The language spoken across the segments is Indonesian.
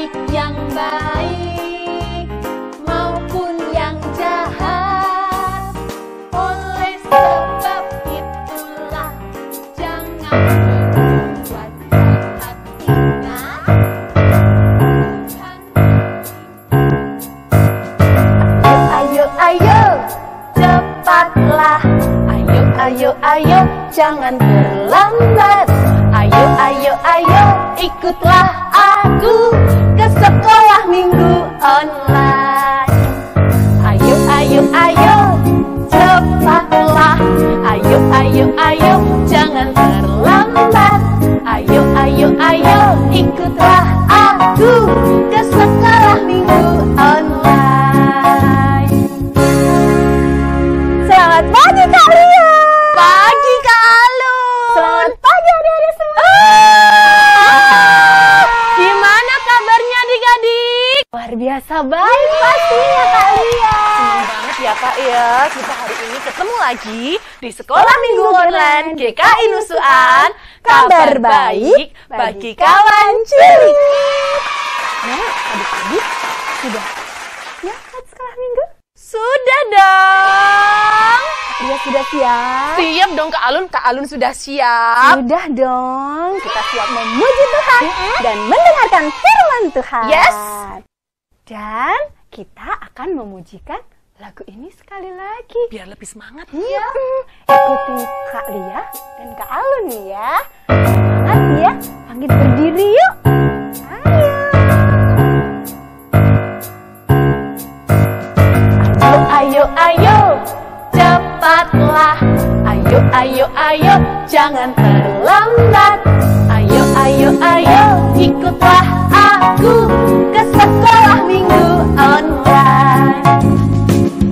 baik yang baik maupun yang jahat. Oleh sebab itulah jangan berbuat jahat. Ingat, ayo, ayo, cepatlah. Ayo, ayo, ayo, jangan terlambat. Ayo, ayo, ayo, ikutlah aku ke sekolah minggu online. Ayo, ayo, ayo, cepatlah. Ayo, ayo, ayo, jangan terlambat. Ayo, ayo, ayo, ikutlah aku ke sekolah minggu online. Selamat pagi kalian. Pagi Kak Alun. Selamat pagi adik-adik semua. Gimana kabarnya adik-adik? Luar biasa baik pastinya kalian. Senang banget ya Kak ya. Kita hari ini ketemu lagi di Sekolah Minggu Online GKI Nusuan. Kabar baik bagi kawan cilik. Nah, adik-adik sudah siap buat sekolah minggu? Sudah dong. Dia sudah siap? Siap dong Kak Alun. Kak Alun sudah siap. Sudah dong. Kita siap memuji Tuhan dan mendengarkan firman Tuhan. Yes. Dan kita akan memujikan lagu ini sekali lagi. Biar lebih semangat. Iya. Ikutin Kak Lia dan Kak Alun ya. Semangat ya. Bangkit berdiri yuk. Ayo, ayo, cepatlah. Ayo, ayo, ayo, jangan terlambat. Ayo, ayo, ayo, ikutlah aku ke sekolah minggu online.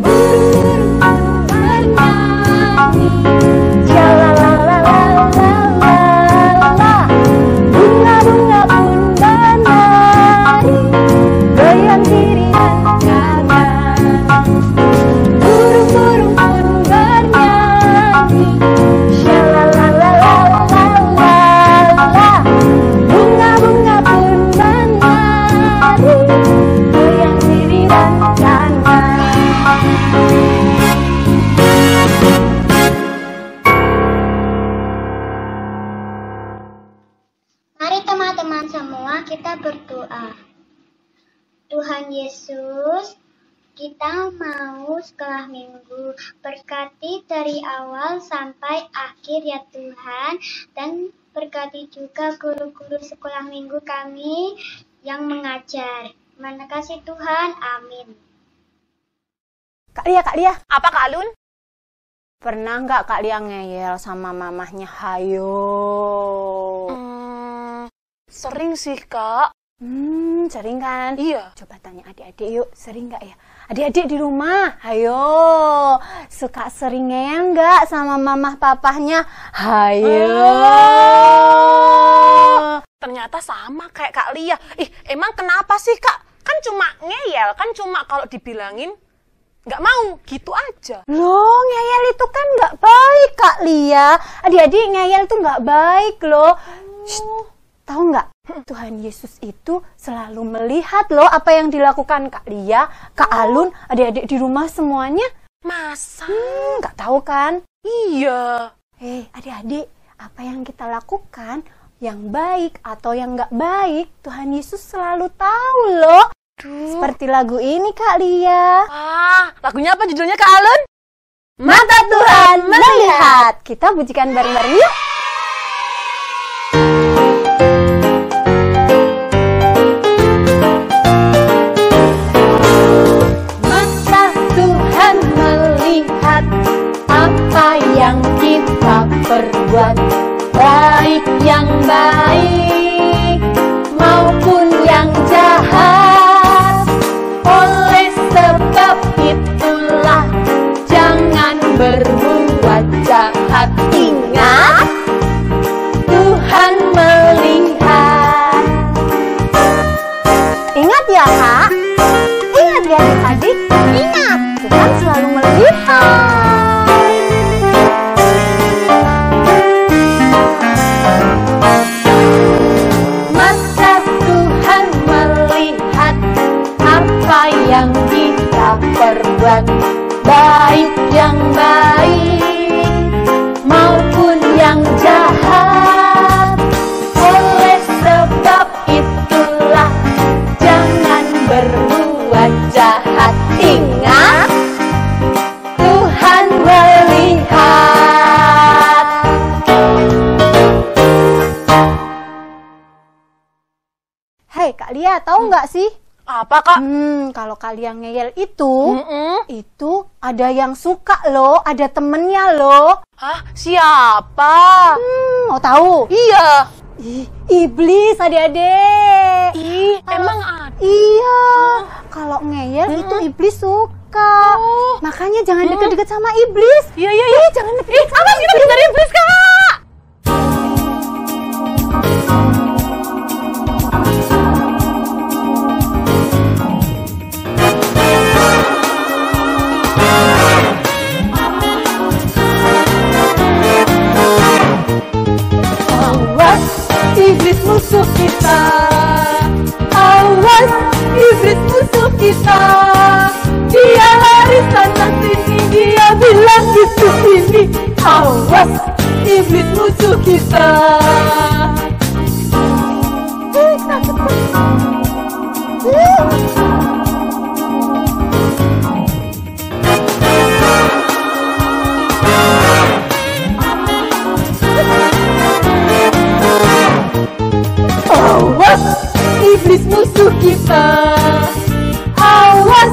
Burung-burung bernyanyi, jalalalalala. Bunga-bunga pun menari, goyang diri dan kanan. Burung-burung pun bernyanyi, shalalalalala. Bunga-bunga pun menari, goyang diri dan kanan. Mari teman-teman semua kita berdoa. Tuhan Yesus, kita mau sekolah minggu, berkati dari awal sampai akhir ya Tuhan, dan berkati juga guru-guru sekolah minggu kami yang mengajar. Terima kasih Tuhan, amin. Kak Lia. Apa Kak Alun? Pernah nggak Kak Lia ngeyel sama mamahnya? Hayo. Sering sih Kak. Sering kan? Iya. Coba tanya adik-adik yuk, sering nggak ya? Adik-adik di rumah, hayo. Suka sering ngeyel nggak sama mamah papahnya? Hayo. Ternyata sama kayak Kak Lia. Emang kenapa sih Kak? Kan cuma ngeyel, kan cuma kalau dibilangin nggak mau, gitu aja. Loh, ngeyel itu kan nggak baik Kak Lia. Adik-adik ngeyel itu nggak baik loh. Tahu nggak? Tuhan Yesus itu selalu melihat loh apa yang dilakukan Kak Lia, Kak Alun, adik-adik di rumah semuanya. Masa? Nggak tahu kan? Iya. Adik-adik, apa yang kita lakukan, yang baik atau yang nggak baik, Tuhan Yesus selalu tahu loh. Seperti lagu ini Kak Lia. Lagunya apa judulnya Kak Alun? Mata Tuhan melihat. Kita pujikan bareng-bareng yuk. Mata Tuhan melihat apa yang kita perbuat, baik yang baik maupun yang jahat. Oleh sebab itulah jangan berbuat jahat. Ingat, Tuhan melihat. Ingat ya Kak? Ingat ya adik-adik? Ingat, Tuhan selalu melihat. Mata Tuhan melihat Iya, tahu nggak sih? Apa, Kak? Kalau kalian ngeyel itu ada yang suka loh, ada temennya loh. Hah? Siapa? Mau tahu? Iya. Iblis, adik-adik. Emang ada? Iya, kalau ngeyel itu iblis suka. Makanya jangan deket-deket sama iblis. Iya. Jangan deket-deket sama Awas kita dari iblis, Kak. Awas, iblis musuh kita. Awas, iblis musuh kita. Dia lari sana sini, dia bilang itu ini. Awas, iblis musuh kita. Awas, iblis musuh kita. Awas,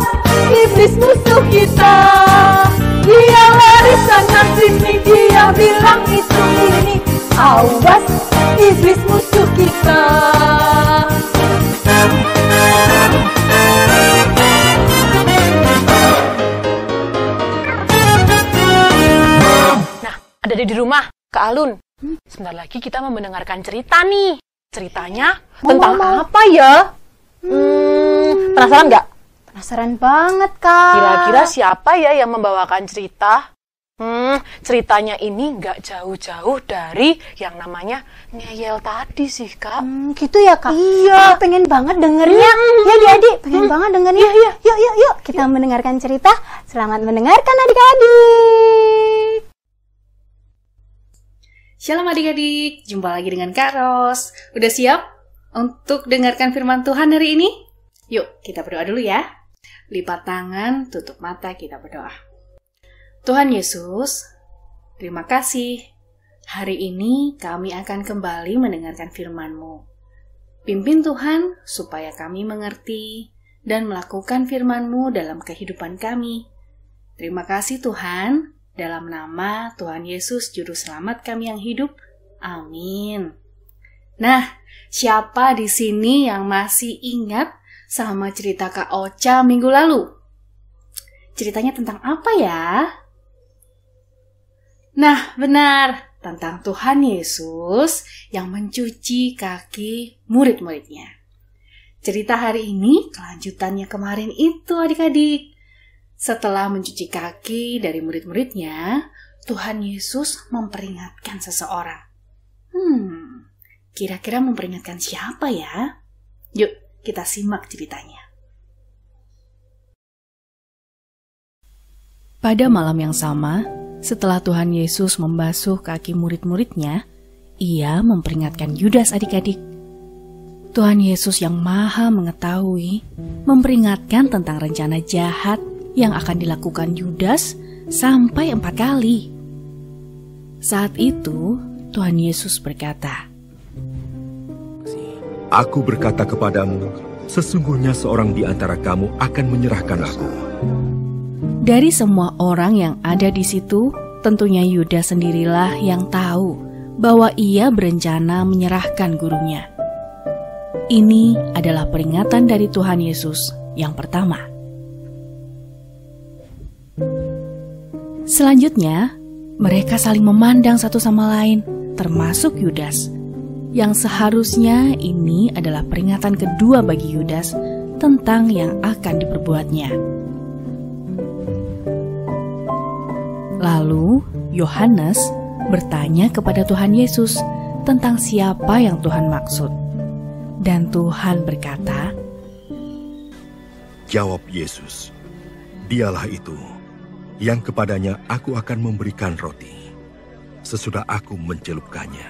iblis musuh kita. Dia lari sana sini, dia bilang itu ini. Awas, iblis musuh kita. Nah, ada di rumah, Kak Alun. Sebentar lagi kita mau mendengarkan cerita nih. Ceritanya tentang apa ya? Penasaran nggak? Penasaran banget, Kak. Kira-kira siapa ya yang membawakan cerita? Ceritanya ini nggak jauh-jauh dari yang namanya ngeyel tadi sih, Kak. Gitu ya, Kak? Iya. Aku pengen banget dengernya. Ya, adik-adik, pengen banget dengernya. Yuk. Kita mendengarkan cerita. Selamat mendengarkan, adik-adik. Shalom adik-adik, jumpa lagi dengan Kak Ros. Udah siap untuk dengarkan firman Tuhan hari ini? Yuk, kita berdoa dulu ya. Lipat tangan, tutup mata, kita berdoa. Tuhan Yesus, terima kasih. Hari ini kami akan kembali mendengarkan firman-Mu. Pimpin Tuhan supaya kami mengerti dan melakukan firman-Mu dalam kehidupan kami. Terima kasih Tuhan, dalam nama Tuhan Yesus Juru Selamat kami yang hidup. Amin. Nah, siapa di sini yang masih ingat sama cerita Kak Ocha minggu lalu? Ceritanya tentang apa ya? Nah, benar, tentang Tuhan Yesus yang mencuci kaki murid-muridnya. Cerita hari ini kelanjutannya kemarin itu adik-adik. Setelah mencuci kaki dari murid-muridnya, Tuhan Yesus memperingatkan seseorang. Kira-kira memperingatkan siapa ya? Yuk, kita simak ceritanya. Pada malam yang sama, setelah Tuhan Yesus membasuh kaki murid-muridnya, Ia memperingatkan Yudas adik-adik. Tuhan Yesus yang Maha Mengetahui memperingatkan tentang rencana jahat yang akan dilakukan Yudas sampai 4 kali. Saat itu, Tuhan Yesus berkata, Aku berkata kepadamu, sesungguhnya seorang di antara kamu akan menyerahkan aku. Dari semua orang yang ada di situ, tentunya Yudas sendirilah yang tahu bahwa ia berencana menyerahkan gurunya. Ini adalah peringatan dari Tuhan Yesus yang pertama. Selanjutnya, mereka saling memandang satu sama lain, termasuk Yudas, yang seharusnya ini adalah peringatan kedua bagi Yudas tentang yang akan diperbuatnya. Lalu, Yohanes bertanya kepada Tuhan Yesus tentang siapa yang Tuhan maksud. Dan Tuhan berkata, Jawab Yesus, dialah itu yang kepadanya aku akan memberikan roti sesudah aku mencelupkannya.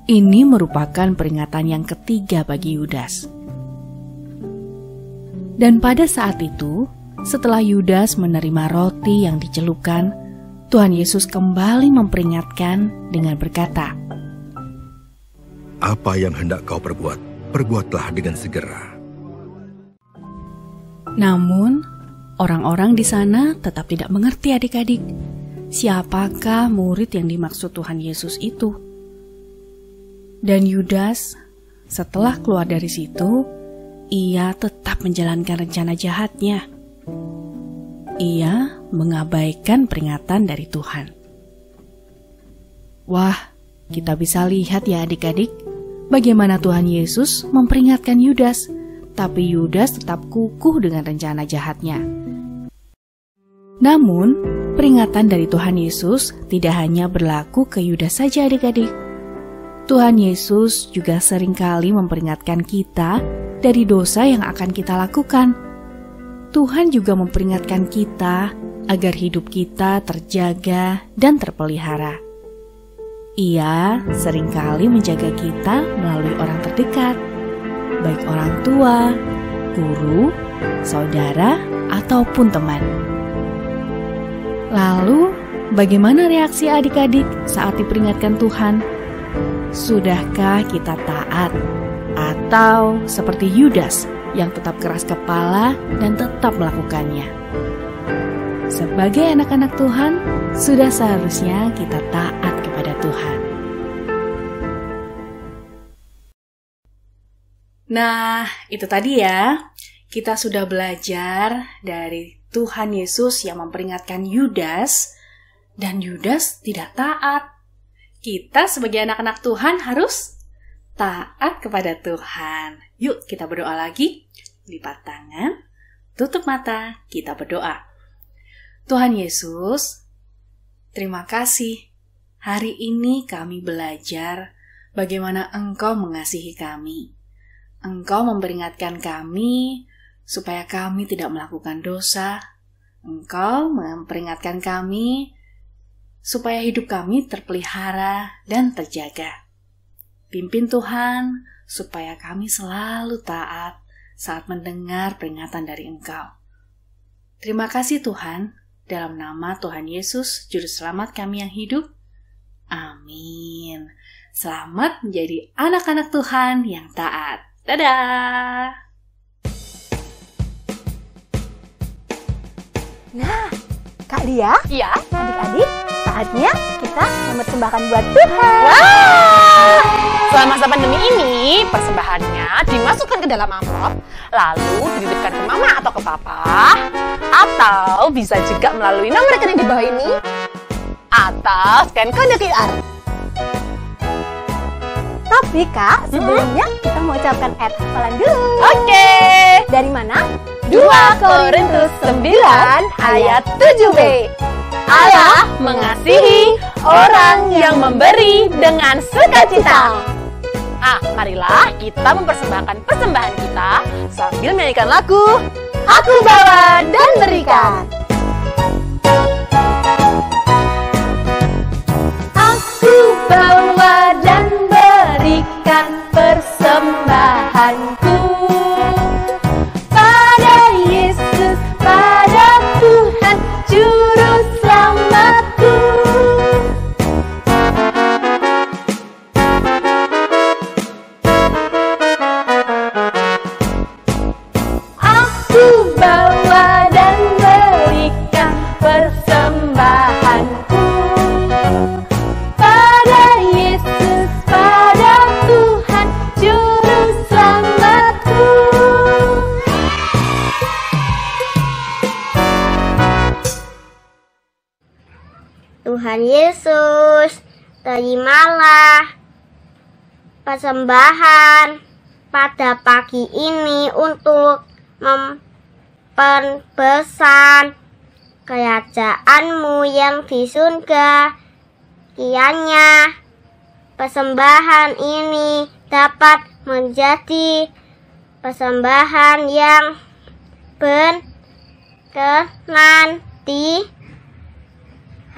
Ini merupakan peringatan yang ketiga bagi Yudas. Dan pada saat itu, setelah Yudas menerima roti yang dicelupkan, Tuhan Yesus kembali memperingatkan dengan berkata, apa yang hendak kau perbuat, perbuatlah dengan segera. Namun, orang-orang di sana tetap tidak mengerti adik-adik. Siapakah murid yang dimaksud Tuhan Yesus itu? Dan Yudas, setelah keluar dari situ, ia tetap menjalankan rencana jahatnya. Ia mengabaikan peringatan dari Tuhan. Wah, kita bisa lihat ya adik-adik, bagaimana Tuhan Yesus memperingatkan Yudas, tapi Yudas tetap kukuh dengan rencana jahatnya. Namun, peringatan dari Tuhan Yesus tidak hanya berlaku ke Yudas saja adik-adik. Tuhan Yesus juga seringkali memperingatkan kita dari dosa yang akan kita lakukan. Tuhan juga memperingatkan kita agar hidup kita terjaga dan terpelihara. Ia seringkali menjaga kita melalui orang terdekat, baik orang tua, guru, saudara, ataupun teman. Lalu, bagaimana reaksi adik-adik saat diperingatkan Tuhan? Sudahkah kita taat? Atau seperti Yudas yang tetap keras kepala dan tetap melakukannya? Sebagai anak-anak Tuhan, sudah seharusnya kita taat kepada Tuhan. Nah, itu tadi ya. Kita sudah belajar dari Tuhan Yesus yang memperingatkan Yudas, dan Yudas tidak taat. Kita sebagai anak-anak Tuhan harus taat kepada Tuhan. Yuk kita berdoa lagi. Lipat tangan, tutup mata, kita berdoa. Tuhan Yesus, terima kasih. Hari ini kami belajar bagaimana Engkau mengasihi kami. Engkau memperingatkan kami supaya kami tidak melakukan dosa. Engkau memperingatkan kami supaya hidup kami terpelihara dan terjaga. Pimpin Tuhan supaya kami selalu taat saat mendengar peringatan dari Engkau. Terima kasih Tuhan, dalam nama Tuhan Yesus, Juru Selamat kami yang hidup. Amin. Selamat menjadi anak-anak Tuhan yang taat. Dadah! Nah, Kak Lia, Iya. adik-adik, saatnya kita mempersembahkan buat Tuhan. Wah! Selama masa pandemi ini, persembahannya dimasukkan ke dalam amplop, lalu dititipkan ke mama atau ke papa, atau bisa juga melalui nomor rekening di bawah ini, atau scan kode QR. Tapi Kak, sebelumnya kita mau ucapkan hafalan dulu. Oke. Dari mana? 2 Korintus 9 ayat 7b. Allah mengasihi orang yang memberi dengan sukacita. Marilah kita mempersembahkan persembahan kita sambil menyanyikan lagu Aku Bawa dan Berikan. Aku bawa dan berikan persembahanku pada Yesus, pada Tuhan Juru Selamatku. Aku bawa dan berikan persembahanku pada Yesus, pada Tuhan Juru Selamatku. Tuhan Yesus, terimalah persembahan pada pagi ini untuk memperbesar kerajaan-Mu yang di surga. Kiranya persembahan ini dapat menjadi persembahan yang berkenan di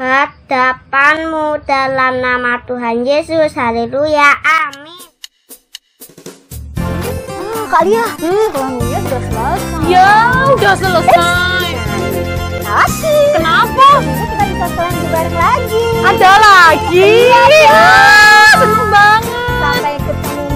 hadapan-Mu dalam nama Tuhan Yesus. Haleluya. Amin. Kak Lia, sekolah Lia sudah selesai. Ya, udah selesai. Asik. Kenapa? Besok kita bisa sekolah bareng lagi. Ada lagi? Ya, seneng banget. Sampai ketemu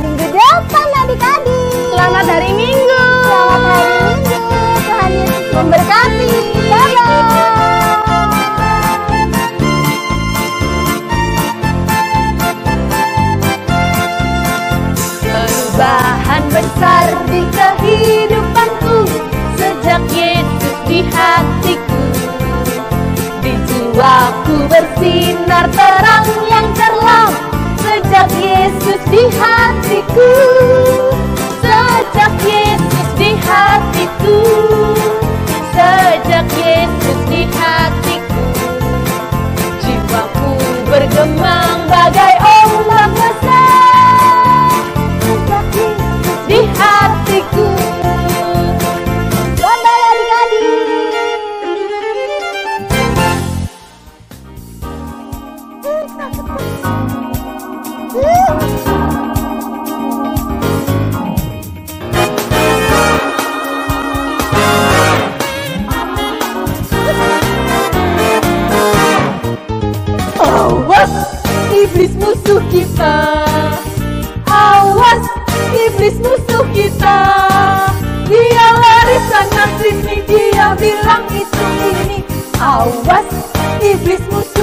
perubahan besar di kehidupanku sejak Yesus di hatiku. Di jiwaku bersinar terang yang cerlah sejak Yesus di hatiku. Sejak Yesus di hatiku. Sejak Yesus di hatiku. Jiwaku bergemang bagai ombak besar sejak Yesus di hatiku. Selamat adik-adik. Awas, iblis musuh kita. Awas, iblis musuh kita. Dia lari sana sini, dia bilang itu ini. Awas, iblis musuh